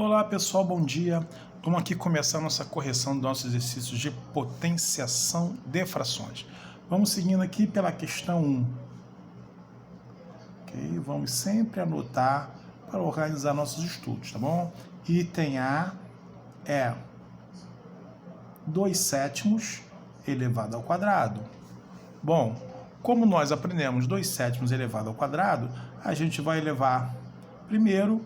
Olá pessoal, bom dia. Vamos aqui começar nossa correção dos nossos exercícios de potenciação de frações. Vamos seguindo aqui pela questão 1. Ok? Vamos sempre anotar para organizar nossos estudos, tá bom? Item A é 2/7 elevado ao quadrado. Bom, como nós aprendemos 2/7 elevado ao quadrado, a gente vai elevar primeiro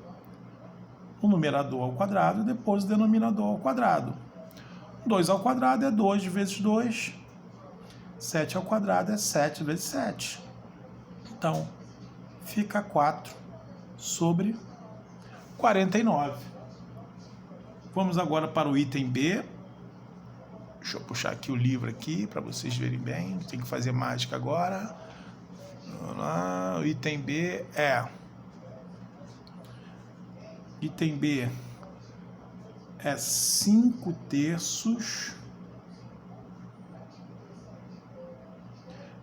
o numerador ao quadrado e depois o denominador ao quadrado. 2 ao quadrado é 2 vezes 2. 7 ao quadrado é 7 vezes 7. Então, fica 4 sobre 49. Vamos agora para o item B. Deixa eu puxar aqui o livro aqui para vocês verem bem. Tem que fazer mágica agora. Vamos lá. O item B é... Item B é 5/3.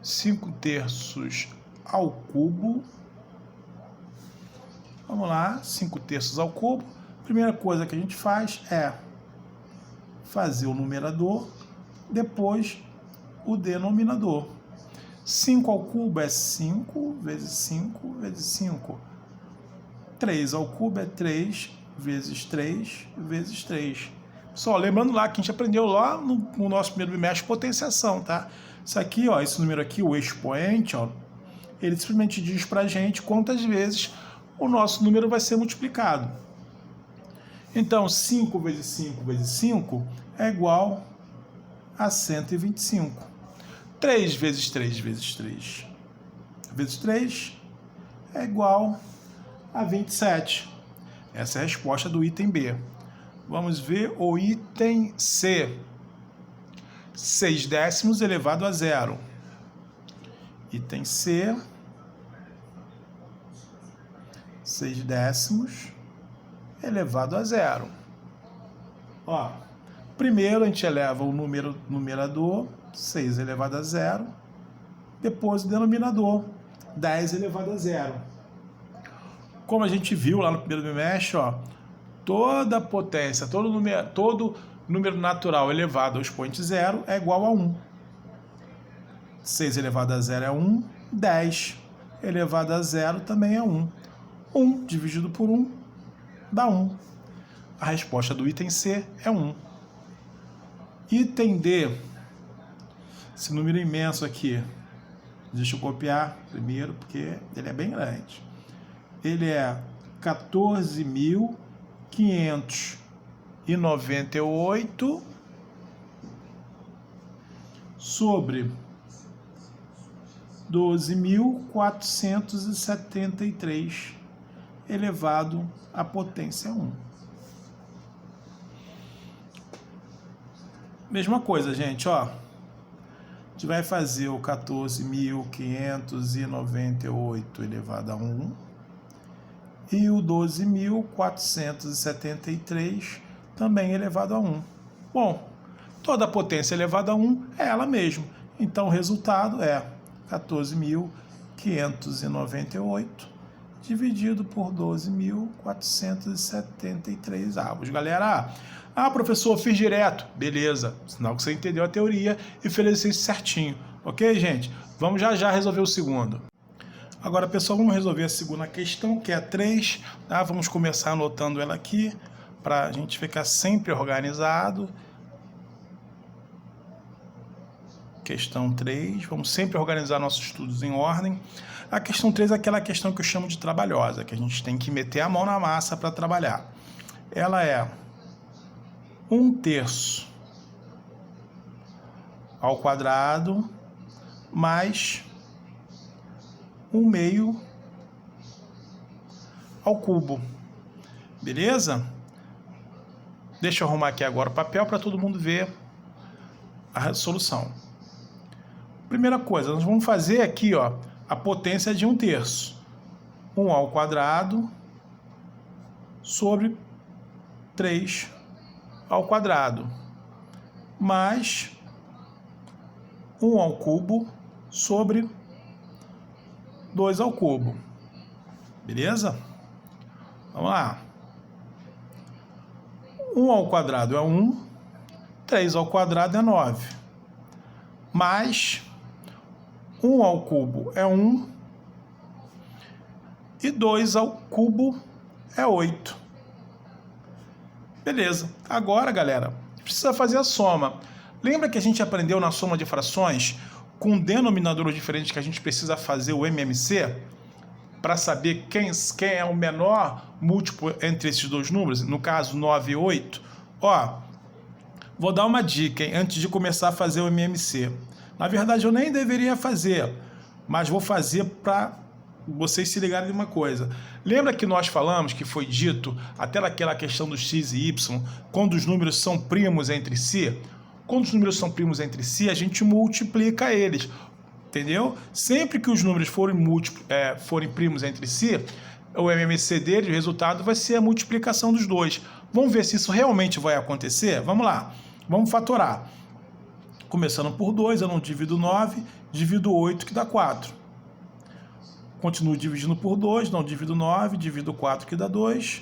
5/3 ao cubo. Vamos lá, 5/3 ao cubo. Primeira coisa que a gente faz é fazer o numerador, depois o denominador. 5 ao cubo é 5 vezes 5 vezes 5. 3 ao cubo é 3 vezes 3 vezes 3. Só lembrando lá que a gente aprendeu lá no nosso primeiro bimestre potenciação, tá? Isso aqui, ó, esse número aqui, o expoente, ó, ele simplesmente diz pra gente quantas vezes o nosso número vai ser multiplicado. Então, 5 vezes 5 vezes 5 é igual a 125. 3 vezes 3 vezes 3 vezes 3 é igual a 27. Essa é a resposta do item B. Vamos ver o item C. 6/10 elevado a 0. Item C. 6/10 elevado a 0. Ó, primeiro a gente eleva o numerador, 6 elevado a 0. Depois o denominador, 10 elevado a 0. Como a gente viu lá no primeiro bimestre, ó, toda potência, todo número natural elevado ao expoente 0 é igual a 1. 6 elevado a 0 é 1, 10 elevado a 0 também é 1. 1 dividido por 1 dá 1. A resposta do item C é 1. Item D, esse número imenso aqui, deixa eu copiar primeiro porque ele é bem grande. Ele é 14.598 sobre 12.473 elevado à potência 1. Mesma coisa, gente, ó. A gente vai fazer o 14.598 elevado a 1. E o 12.473 também elevado a 1. Bom, toda potência elevada a 1 é ela mesma. Então, o resultado é 14.598 dividido por 12.473 avos. Galera, professor, fiz direto. Beleza, sinal que você entendeu a teoria e fez isso certinho. Ok, gente? Vamos já resolver o segundo. Agora, pessoal, vamos resolver a segunda questão, que é 3. Tá? Vamos começar anotando ela aqui, para a gente ficar sempre organizado. Questão 3. Vamos sempre organizar nossos estudos em ordem. A questão 3 é aquela questão que eu chamo de trabalhosa, que a gente tem que meter a mão na massa para trabalhar. Ela é 1/3 ao quadrado mais 1/2 ao cubo. Beleza? Deixa eu arrumar aqui agora o papel para todo mundo ver a solução. Primeira coisa, nós vamos fazer aqui, ó, a potência de 1/3. 1 ao quadrado sobre 3 ao quadrado mais 1 ao cubo sobre 2 ao cubo. Beleza? Vamos lá. 1 ao quadrado é 1, 3 ao quadrado é 9, mais 1 ao cubo é 1 e 2 ao cubo é 8. Beleza. Agora, galera, precisa fazer a soma. Lembra que a gente aprendeu na soma de frações com denominadores diferentes que a gente precisa fazer o MMC para saber quem é o menor múltiplo entre esses dois números, no caso 9 e 8? Ó, vou dar uma dica, hein, antes de começar a fazer o MMC. Na verdade, eu nem deveria fazer, mas vou fazer para vocês se ligarem de uma coisa. Lembra que nós falamos que foi dito até naquela questão do x e y, quando os números são primos entre si? Quando os números são primos entre si, a gente multiplica eles, entendeu? Sempre que os números forem primos entre si, o MMC deles, o resultado vai ser a multiplicação dos dois. Vamos ver se isso realmente vai acontecer? Vamos lá, vamos fatorar. Começando por 2, eu não divido 9, divido 8, que dá 4. Continuo dividindo por 2, não divido 9, divido 4, que dá 2.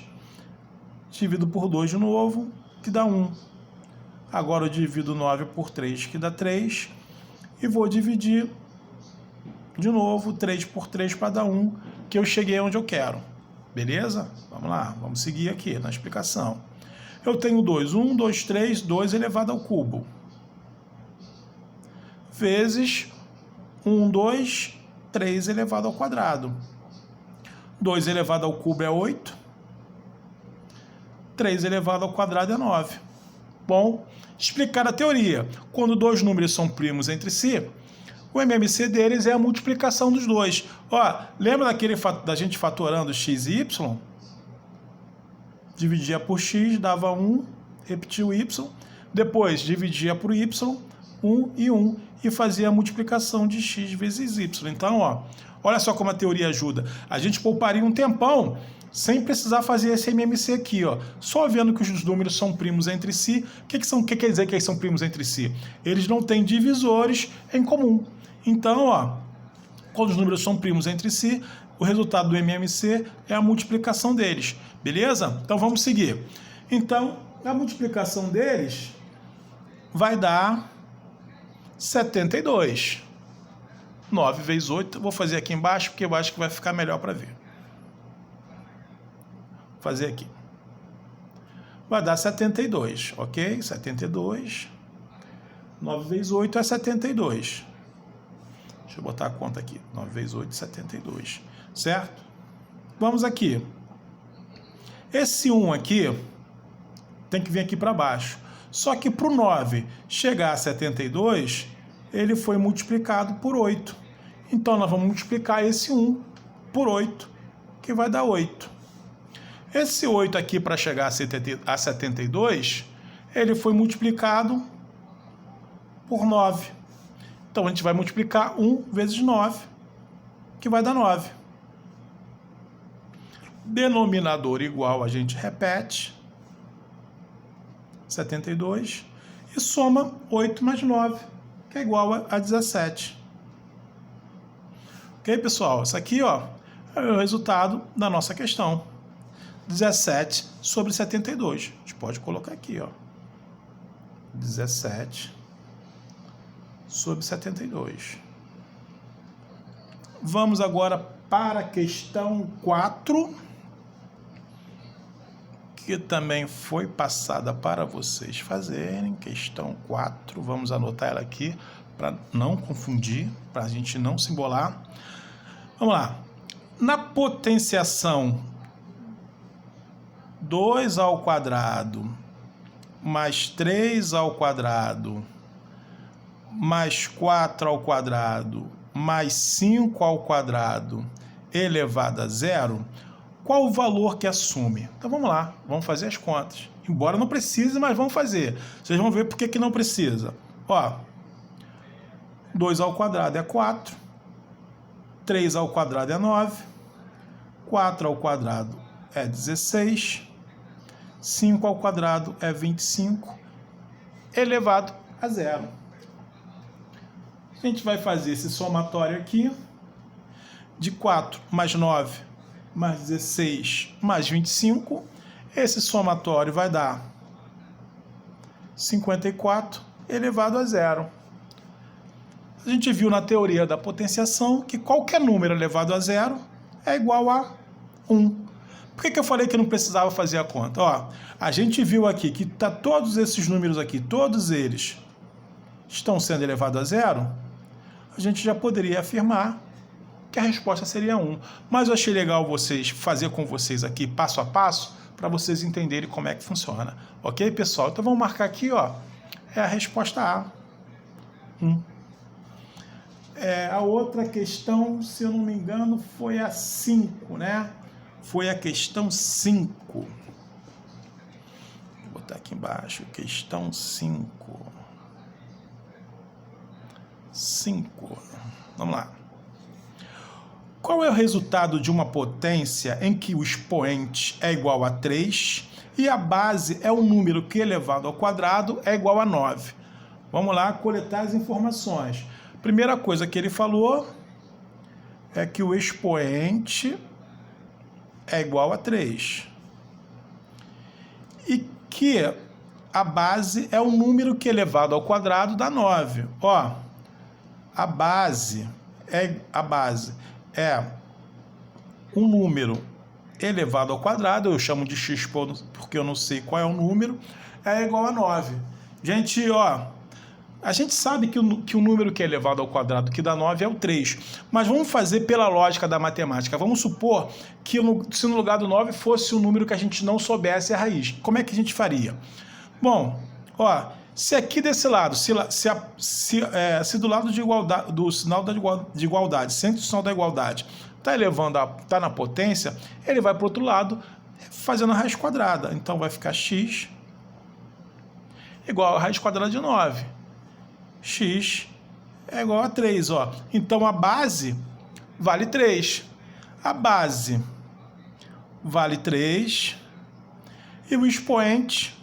Divido por 2 de novo, que dá 1. Agora eu divido 9 por 3, que dá 3. E vou dividir de novo 3 por 3 para dar 1, que eu cheguei onde eu quero. Beleza? Vamos lá, vamos seguir aqui na explicação. Eu tenho 2, 1, 2, 3, 2 elevado ao cubo. Vezes 1, 2, 3 elevado ao quadrado. 2 elevado ao cubo é 8. 3 elevado ao quadrado é 9. Bom, explicar a teoria. Quando dois números são primos entre si, o MMC deles é a multiplicação dos dois. Ó, lembra da gente fatorando x e y? Dividia por x, dava 1, repetia o y. Depois dividia por y, 1 e 1. E fazia a multiplicação de x vezes y. Então, ó, olha só como a teoria ajuda. A gente pouparia um tempão sem precisar fazer esse MMC aqui, ó. Só vendo que os números são primos entre si. O que quer dizer que eles são primos entre si? Eles não têm divisores em comum. Então, ó, quando os números são primos entre si, o resultado do MMC é a multiplicação deles. Beleza? Então, vamos seguir. Então, a multiplicação deles vai dar 72. 9 vezes 8, vou fazer aqui embaixo, porque eu acho que vai ficar melhor para ver. Vou fazer aqui. Vai dar 72, ok? 72. 9 vezes 8 é 72. Deixa eu botar a conta aqui. 9 vezes 8, 72. Certo? Vamos aqui. Esse 1 aqui tem que vir aqui para baixo. Só que para o 9 chegar a 72, ele foi multiplicado por 8. Então, nós vamos multiplicar esse 1 por 8, que vai dar 8. Esse 8 aqui, para chegar a 72, ele foi multiplicado por 9. Então, a gente vai multiplicar 1 vezes 9, que vai dar 9. Denominador igual, a gente repete. 72, e soma 8 mais 9, que é igual a 17. Ok, pessoal? Isso aqui, ó, é o resultado da nossa questão. 17 sobre 72. A gente pode colocar aqui, ó. 17 sobre 72. Vamos agora para a questão 4. Que também foi passada para vocês fazerem, questão 4, vamos anotar ela aqui para não confundir, para a gente não se embolar. Vamos lá. Na potenciação 2 ao quadrado mais 3 ao quadrado mais 4 ao quadrado mais 5 ao quadrado elevado a zero, qual o valor que assume? Então vamos lá, vamos fazer as contas. Embora não precise, mas vamos fazer. Vocês vão ver por que não precisa. Ó, 2 ao quadrado é 4, 3 ao quadrado é 9, 4 ao quadrado é 16, 5 ao quadrado é 25, elevado a zero. A gente vai fazer esse somatório aqui, de 4 mais 9 mais 16 mais 25, esse somatório vai dar 54 elevado a zero. A gente viu na teoria da potenciação que qualquer número elevado a zero é igual a 1. Por que eu falei que não precisava fazer a conta? Ó, a gente viu aqui que todos esses números aqui, todos eles estão sendo elevados a zero. A gente já poderia afirmar que a resposta seria 1. Mas eu achei legal fazer com vocês aqui passo a passo para vocês entenderem como é que funciona. Ok, pessoal? Então vamos marcar aqui, ó, é a resposta A. 1. A outra questão, se eu não me engano, foi a 5, né? Foi a questão 5. Vou botar aqui embaixo, questão 5. 5. Vamos lá. Qual é o resultado de uma potência em que o expoente é igual a 3 e a base é um número que elevado ao quadrado é igual a 9? Vamos lá coletar as informações. Primeira coisa que ele falou é que o expoente é igual a 3 e que a base é um número que elevado ao quadrado dá 9. Ó, a base é um número elevado ao quadrado, eu chamo de x porque eu não sei qual é o número, é igual a 9. Gente, ó, a gente sabe que o número que é elevado ao quadrado, que dá 9, é o 3. Mas vamos fazer pela lógica da matemática. Vamos supor que se no lugar do 9 fosse um número que a gente não soubesse a raiz. Como é que a gente faria? Bom, ó, se aqui desse lado, se do lado de igualdade, do sinal de igualdade, centro do sinal da igualdade, está na potência, ele vai para o outro lado fazendo a raiz quadrada. Então vai ficar x igual a raiz quadrada de 9. X é igual a 3, ó. Então a base vale 3. A base vale 3 e o expoente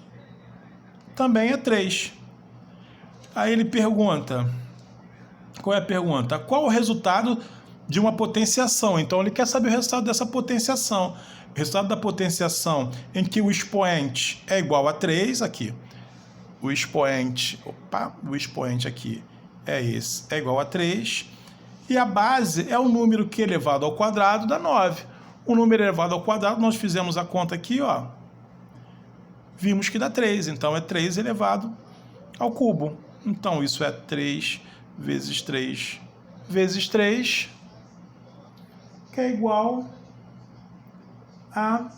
também é 3. Aí ele pergunta, qual é a pergunta? Qual o resultado de uma potenciação? Então ele quer saber o resultado dessa potenciação. O resultado da potenciação em que o expoente é igual a 3, aqui. O expoente aqui é esse, é igual a 3. E a base é o número que elevado ao quadrado dá 9. O número elevado ao quadrado, nós fizemos a conta aqui, ó. Vimos que dá 3, então é 3 elevado ao cubo. Então isso é 3 vezes 3 vezes 3, que é igual a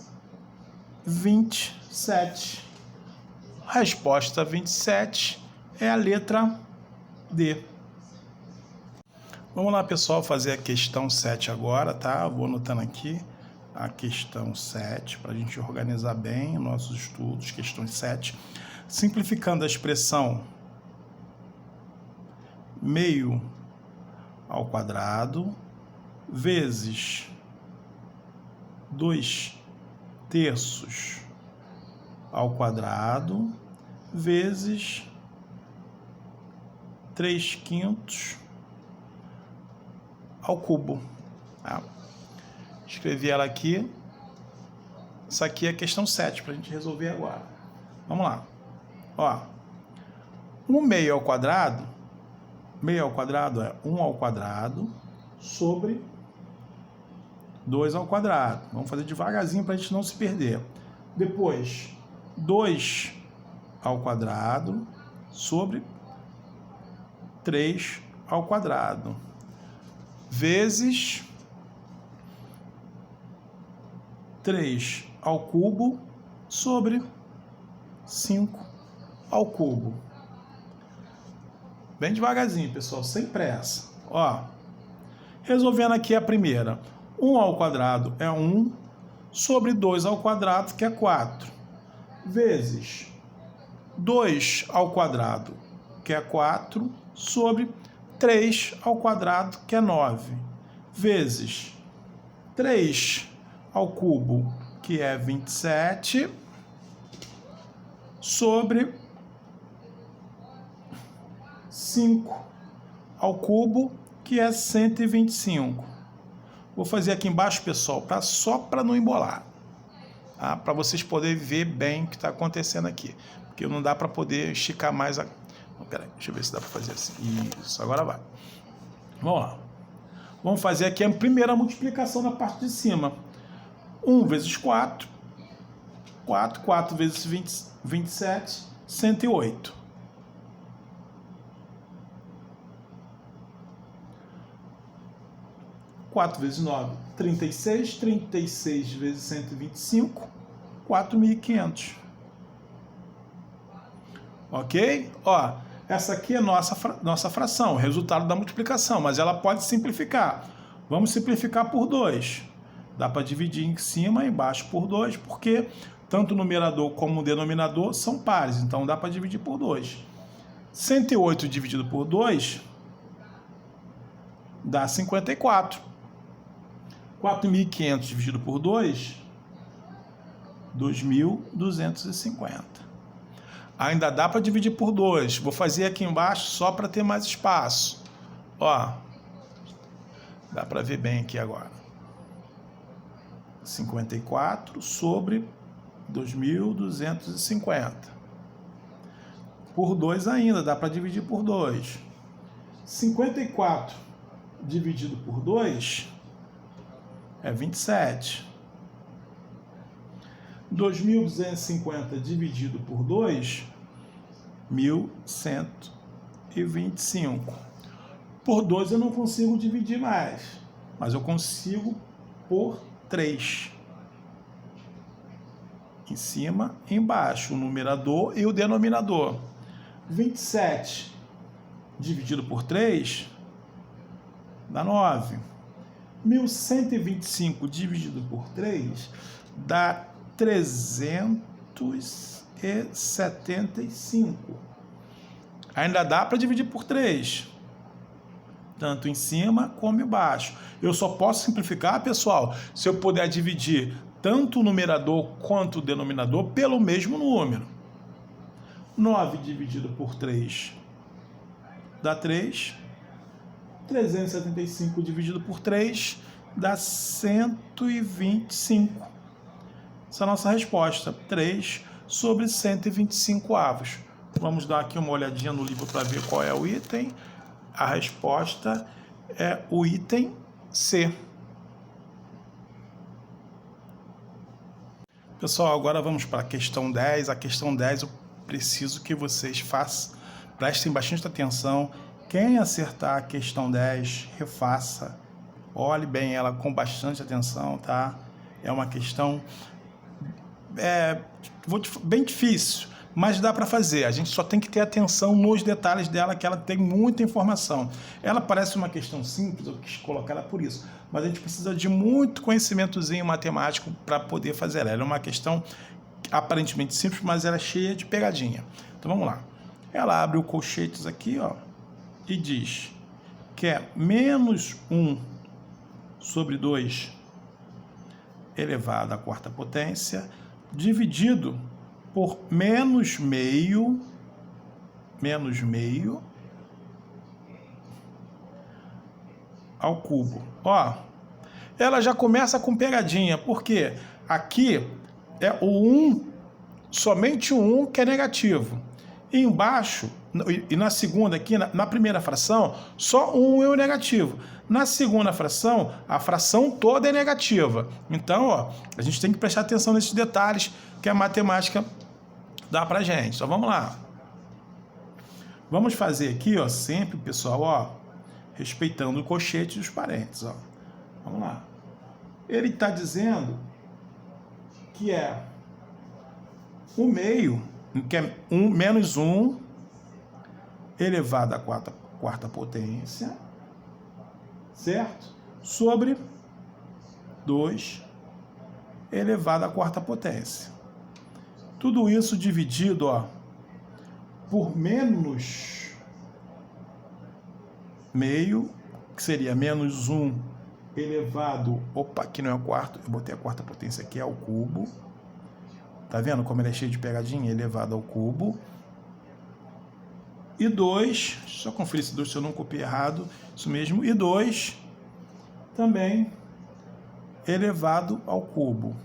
27. A resposta 27 é a letra D. Vamos lá, pessoal, fazer a questão 7 agora, tá? Vou anotando aqui a questão 7 para a gente organizar bem nossos estudos. Questão 7. Simplificando a expressão meio ao quadrado vezes 2/3 ao quadrado vezes 3/5 ao cubo. Escrevi ela aqui. Isso aqui é a questão 7 para a gente resolver agora. Vamos lá. Ó, 1 meio ao quadrado é 1 ao quadrado sobre 2 ao quadrado. Vamos fazer devagarzinho para a gente não se perder. Depois, 2 ao quadrado sobre 3 ao quadrado, vezes 3 ao cubo sobre 5 ao cubo. Bem devagarzinho, pessoal, sem pressa. Ó, resolvendo aqui a primeira. 1 ao quadrado é 1 sobre 2 ao quadrado, que é 4, vezes 2 ao quadrado, que é 4, sobre 3 ao quadrado, que é 9, vezes 3 ao cubo, que é 27, sobre 5 ao cubo, que é 125. Vou fazer aqui embaixo, pessoal, só para não embolar. tá? Para vocês poderem ver bem o que está acontecendo aqui. Porque não dá para poder esticar mais a... Peraí, deixa eu ver se dá para fazer assim. Isso, agora vai. Vamos lá. Vamos fazer aqui a primeira multiplicação na parte de cima. 1 vezes 4. 4 vezes 27, 108. 4 vezes 9, 36. 36 vezes 125, 4.500. Ok? Ó, essa aqui é nossa fração, o resultado da multiplicação, mas ela pode simplificar. Vamos simplificar por 2. Dá para dividir em cima e embaixo por 2, porque tanto o numerador como o denominador são pares, então dá para dividir por 2. 108 dividido por 2 dá 54. 4.500 dividido por 2, 2.250. Ainda dá para dividir por 2. Vou fazer aqui embaixo só para ter mais espaço. Ó, dá para ver bem aqui agora. 54 sobre 2.250. Por 2 ainda, dá para dividir por 2. 54 dividido por 2 é 27. 2.250 dividido por 2, 1.125. Por 2 eu não consigo dividir mais, mas eu consigo por 3. Em cima e embaixo, o numerador e o denominador. 27 dividido por 3 dá 9. 1.125 dividido por 3 dá 375. Ainda dá para dividir por 3, tanto em cima como embaixo. Eu só posso simplificar, pessoal, se eu puder dividir tanto o numerador quanto o denominador pelo mesmo número. 9 dividido por 3 dá 3. 375 dividido por 3 dá 125. Essa é a nossa resposta, 3 sobre 125 avos. Vamos dar aqui uma olhadinha no livro para ver qual é o item. A resposta é o item C. Pessoal, agora vamos para a questão 10. A questão 10 eu preciso que vocês prestem bastante atenção. Quem acertar a questão 10, refaça. Olhe bem ela com bastante atenção, tá? É uma questão bem difícil, mas dá para fazer. A gente só tem que ter atenção nos detalhes dela, que ela tem muita informação. Ela parece uma questão simples, eu quis colocar ela por isso, mas a gente precisa de muito conhecimentozinho matemático para poder fazer ela. Ela é uma questão aparentemente simples, mas ela é cheia de pegadinha. Então vamos lá. Ela abre o colchetes aqui, ó, e diz que é menos 1 sobre 2 elevado à quarta potência, dividido por menos meio ao cubo. Ó, ela já começa com pegadinha, porque aqui é o 1, somente o 1 que é negativo. E embaixo, e na segunda aqui, na primeira fração, só 1 é o negativo. Na segunda fração, a fração toda é negativa. Então, ó, a gente tem que prestar atenção nesses detalhes que a matemática dá pra gente. Então, vamos lá. Vamos fazer aqui, ó, sempre, pessoal, ó, respeitando o colchete e os parênteses, ó. Vamos lá. Ele está dizendo que é o meio, que é menos 1 elevado à quarta potência, certo? Sobre 2 elevado à quarta potência. Tudo isso dividido, ó, por menos meio, que seria menos 1 elevado... Opa, aqui não é o quarto, eu botei a quarta potência aqui, é ao cubo. Tá vendo como ele é cheio de pegadinha? Elevado ao cubo. E 2, só conferir se eu não copiei errado, isso mesmo, e 2 também elevado ao cubo.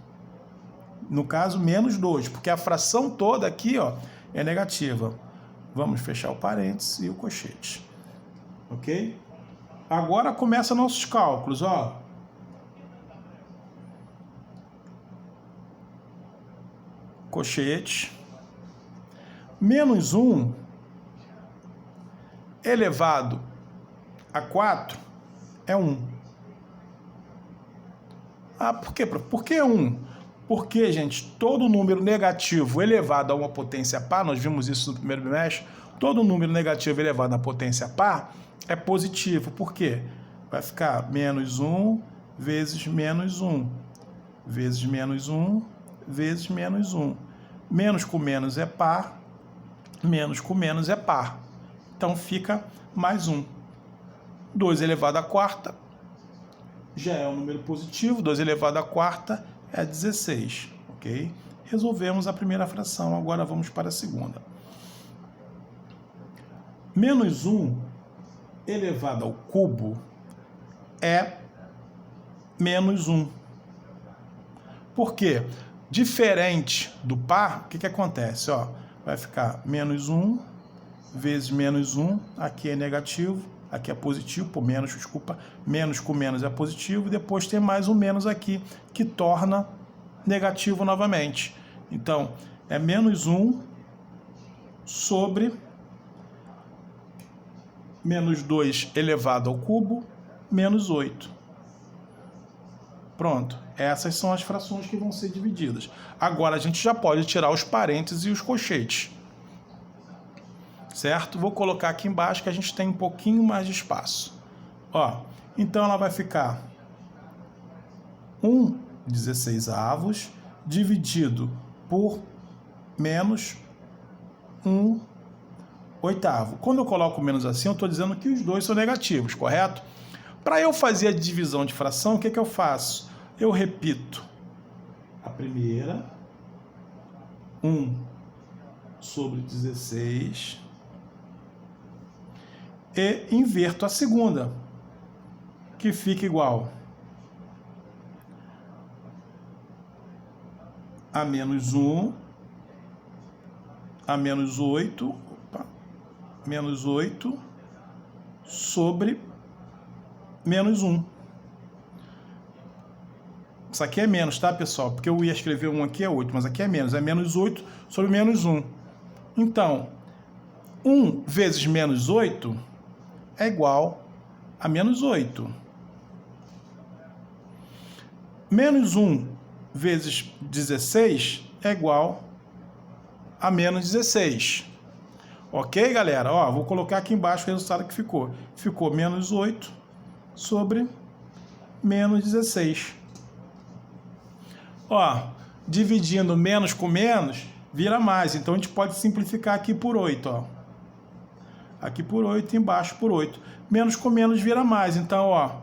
No caso, menos 2, porque a fração toda aqui, ó, é negativa. Vamos fechar o parênteses e o colchete. Ok? Agora começa nossos cálculos, ó. Colchete. Menos 1 elevado a 4 é 1. Ah, por quê? Por que 1? Porque, gente, todo número negativo elevado a uma potência par, nós vimos isso no primeiro bimestre, todo número negativo elevado a potência par é positivo. Por quê? Vai ficar menos 1 vezes menos 1, vezes menos 1, vezes menos 1. Menos com menos é par, menos com menos é par. Então fica mais 1. 2 elevado à quarta já é um número positivo, 2 elevado à quarta é 16, ok? Resolvemos a primeira fração, agora vamos para a segunda. Menos 1 elevado ao cubo é menos 1. Por quê? Diferente do par, o que acontece? Ó, vai ficar menos 1 vezes menos 1, aqui é negativo, aqui é positivo, por menos, desculpa, menos com menos é positivo, e depois tem mais um menos aqui, que torna negativo novamente. Então, é menos 1 sobre menos 2 elevado ao cubo, menos 8. Pronto, essas são as frações que vão ser divididas. Agora a gente já pode tirar os parênteses e os colchetes. Certo? Vou colocar aqui embaixo que a gente tem um pouquinho mais de espaço. Ó, então ela vai ficar 1/16 dividido por menos 1/8. Quando eu coloco menos assim, eu estou dizendo que os dois são negativos, correto? Para eu fazer a divisão de fração, o que eu faço? Eu repito a primeira, 1/16, e inverto a segunda, que fica igual a menos 1, a menos 8, menos 8 sobre menos 1. Isso aqui é menos, tá, pessoal? Porque eu ia escrever 1 aqui é 8, mas aqui é menos 8 sobre menos 1. Então, 1 vezes menos 8 é igual a menos 8. Menos 1 vezes 16 é igual a menos 16. Ok, galera? Ó, vou colocar aqui embaixo o resultado que ficou. Ficou menos 8 sobre menos 16. Ó, dividindo menos com menos, vira mais. Então, a gente pode simplificar aqui por 8, ó. Aqui por 8, embaixo por 8. Menos com menos vira mais. Então, ó,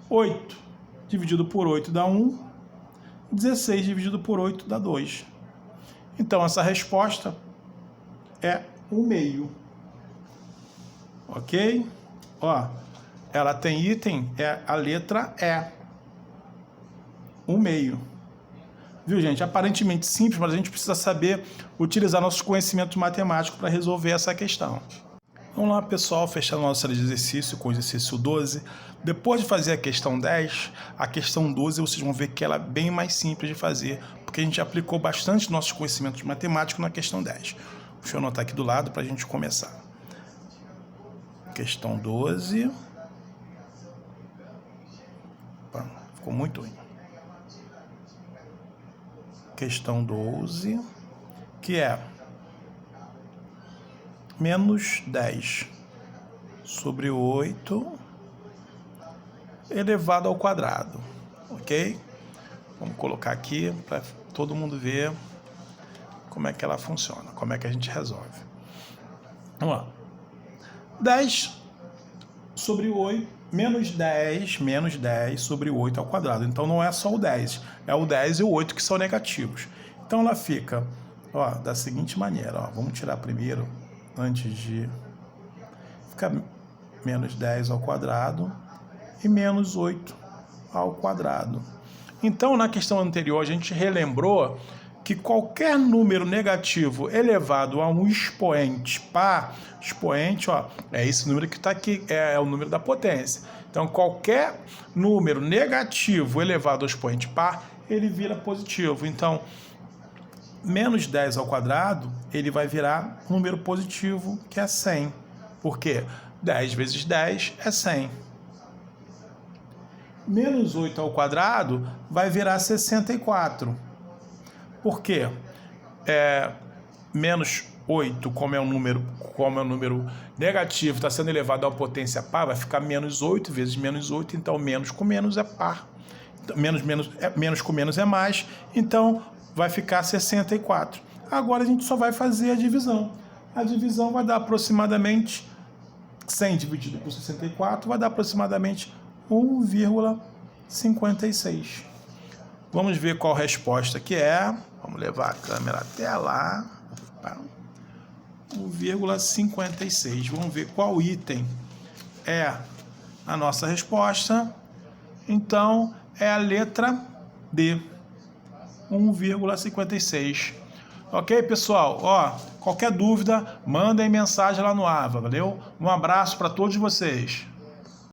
8 dividido por 8 dá 1. 16 dividido por 8 dá 2. Então, essa resposta é 1/2. Ok? Ó, ela tem item, é a letra E. 1/2. Viu, gente? Aparentemente simples, mas a gente precisa saber utilizar nossos conhecimentos matemáticos para resolver essa questão. Vamos lá, pessoal, fechando a nossa série de exercício com o exercício 12. Depois de fazer a questão 10, a questão 12 vocês vão ver que ela é bem mais simples de fazer, porque a gente aplicou bastante nossos conhecimentos matemáticos na questão 10. Deixa eu anotar aqui do lado para a gente começar. Questão 12. Opa, ficou muito ruim. Questão 12, que é menos 10 sobre 8 elevado ao quadrado, ok? Vamos colocar aqui para todo mundo ver como é que ela funciona, como é que a gente resolve. Vamos lá. 10 sobre 8, menos 10 sobre 8 ao quadrado. Então não é só o 10, é o 10 e o 8 que são negativos. Então ela fica, ó, da seguinte maneira, ó, vamos tirar primeiro, antes de ficar menos 10 ao quadrado e menos 8 ao quadrado. Então, na questão anterior, a gente relembrou que qualquer número negativo elevado a um expoente par, expoente, ó, é esse número que está aqui, é o número da potência. Então, qualquer número negativo elevado ao expoente par, ele vira positivo. Então, menos 10 ao quadrado, ele vai virar um número positivo, que é 100. Por quê? 10 vezes 10 é 100. Menos 8 ao quadrado vai virar 64. Por quê? Menos 8, como é um número negativo, está sendo elevado à potência par, vai ficar menos 8 vezes menos 8, então menos com menos é par. Menos com menos é mais, então vai ficar 64. Agora a gente só vai fazer a divisão. A divisão vai dar aproximadamente 100 dividido por 64, vai dar aproximadamente 1,56. Vamos ver qual resposta que é. Vamos levar a câmera até lá. 1,56. Vamos ver qual item é a nossa resposta. Então, é a letra D. 1,56. Ok, pessoal? Ó, qualquer dúvida, mandem mensagem lá no AVA, valeu? Um abraço para todos vocês.